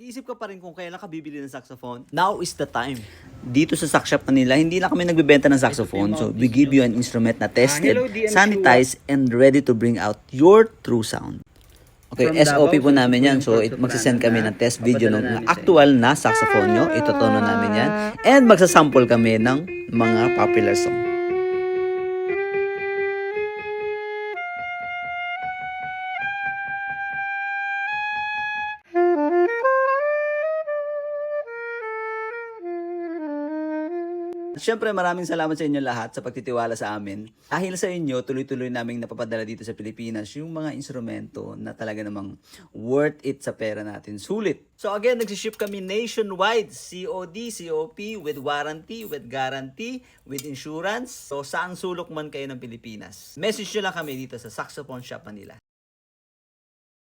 Nag-iisip ka pa rin kung kailan ka bibili ng saxophone? Now is the time. Dito sa Sax Shop Manila, hindi na kami nagbebenta ng saxophone. So, we give you an instrument na tested, sanitized, and ready to bring out your true sound. Okay, SOP po namin yan. So, magsasend kami ng test video ng actual na saxophone nyo. Itotono namin yan. And magsasample kami ng mga popular song. Siyempre, maraming salamat sa inyo lahat sa pagtitiwala sa amin. Dahil sa inyo, tuloy-tuloy naming napapadala dito sa Pilipinas yung mga instrumento na talaga namang worth it sa pera natin. Sulit! So again, nagsiship kami nationwide. COD, COP, with warranty, with guarantee, with insurance. So saang sulok man kayo ng Pilipinas. Message nyo lang kami dito sa Saxophone Shop Manila.